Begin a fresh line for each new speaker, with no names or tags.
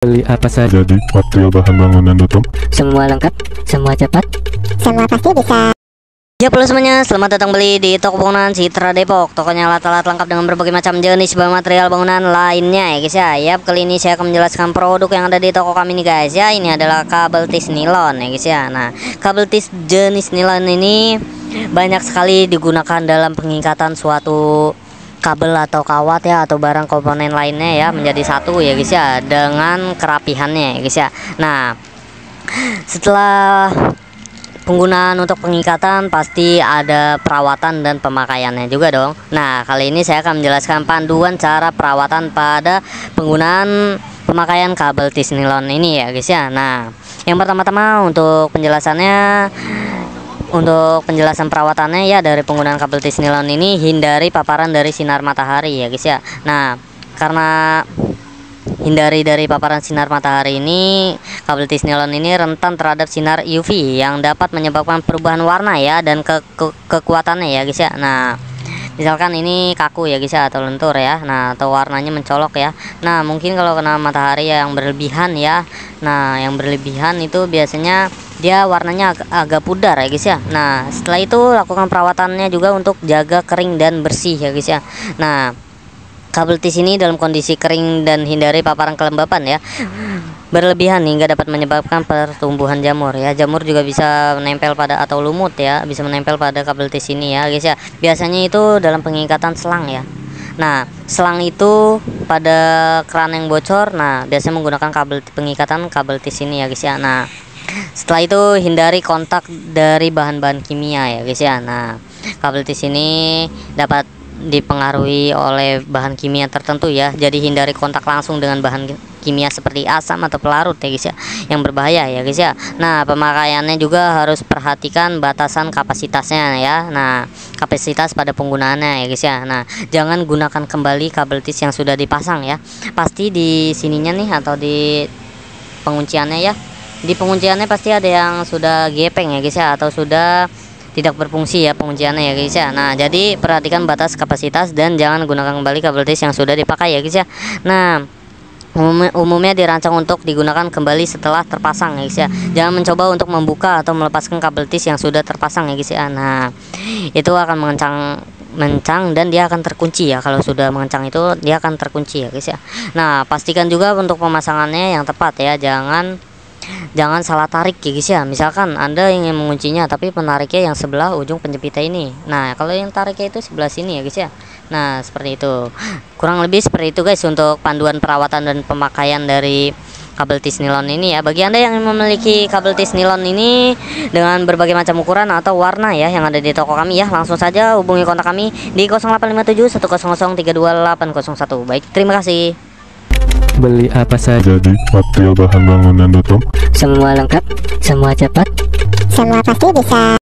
Beli apa saja
Jadi material bahan bangunan tutup.
semua lengkap, semua cepat.
Semua pasti bisa.
Ya halo semuanya, selamat datang beli di toko bangunan Citra Depok. Tokonya alat-alat lengkap dengan berbagai macam jenis bahan material bangunan lainnya ya guys ya. Yap, kali ini saya akan menjelaskan produk yang ada di toko kami nih guys ya. Ini adalah kabel tis nilon ya guys ya. Nah, kabel tis jenis nilon ini banyak sekali digunakan dalam pengikatan suatu kabel atau kawat ya, atau barang komponen lainnya ya, menjadi satu ya guys ya, dengan kerapihannya ya guys ya. Nah, setelah penggunaan untuk pengikatan pasti ada perawatan dan pemakaiannya juga dong. Nah, kali ini saya akan menjelaskan panduan cara perawatan pada penggunaan pemakaian kabel tis nilon ini ya guys ya. Nah, yang pertama-tama untuk penjelasan perawatannya ya, dari penggunaan kabel tis nilon ini hindari paparan dari sinar matahari ya guys ya. Nah, karena hindari dari paparan sinar matahari ini, kabel tis nilon ini rentan terhadap sinar UV yang dapat menyebabkan perubahan warna ya, dan kekuatannya ya guys ya. Nah, misalkan ini kaku ya guys ya, atau lentur ya, nah, atau warnanya mencolok ya. Nah, mungkin kalau kena matahari yang berlebihan ya, nah, yang berlebihan itu biasanya dia warnanya agak pudar ya guys ya. Nah, setelah itu lakukan perawatannya juga untuk jaga kering dan bersih ya guys ya. Nah, kabel tis ini dalam kondisi kering dan hindari paparan kelembapan ya berlebihan hingga dapat menyebabkan pertumbuhan jamur ya. Jamur juga bisa menempel pada, atau lumut ya, bisa menempel pada kabel tis ini ya guys ya. Biasanya itu dalam pengikatan selang ya. Nah, selang itu pada keran yang bocor, nah, biasanya menggunakan pengikatan kabel tis ini ya guys ya. Nah, setelah itu hindari kontak dari bahan-bahan kimia ya guys ya. Nah, kabel tis ini dapat dipengaruhi oleh bahan kimia tertentu ya, jadi hindari kontak langsung dengan bahan kimia seperti asam atau pelarut ya guys ya, yang berbahaya ya guys ya. Nah, pemakaiannya juga harus perhatikan batasan kapasitasnya ya. Nah, kapasitas pada penggunaannya ya guys ya. Nah, jangan gunakan kembali kabel tis yang sudah dipasang ya. Pasti di sininya nih, atau di pengunciannya ya, di pengunciannya pasti ada yang sudah gepeng ya guys ya, atau sudah tidak berfungsi ya pengunciannya ya guys ya. Nah, jadi perhatikan batas kapasitas dan jangan gunakan kembali kabel tis yang sudah dipakai ya guys ya. Nah, umumnya dirancang untuk digunakan kembali setelah terpasang ya guys ya. Jangan mencoba untuk membuka atau melepaskan kabel tis yang sudah terpasang ya guys ya. Nah, itu akan mengencang dan dia akan terkunci ya. Kalau sudah mengencang itu dia akan terkunci ya guys ya. Nah, pastikan juga untuk pemasangannya yang tepat ya. Jangan salah tarik ya guys ya. Misalkan Anda ingin menguncinya tapi penariknya yang sebelah ujung penjepitnya ini. Nah, kalau yang tariknya itu sebelah sini ya guys ya. Nah, seperti itu. Kurang lebih seperti itu guys untuk panduan perawatan dan pemakaian dari kabel tis nilon ini ya. Bagi Anda yang memiliki kabel tis nilon ini dengan berbagai macam ukuran atau warna ya, yang ada di toko kami ya, langsung saja hubungi kontak kami di 0857 100 32801. Baik, terima kasih.
Beli apa saja
Jadi material bahan bangunan tutup.
semua lengkap, semua cepat.
Semua pasti bisa.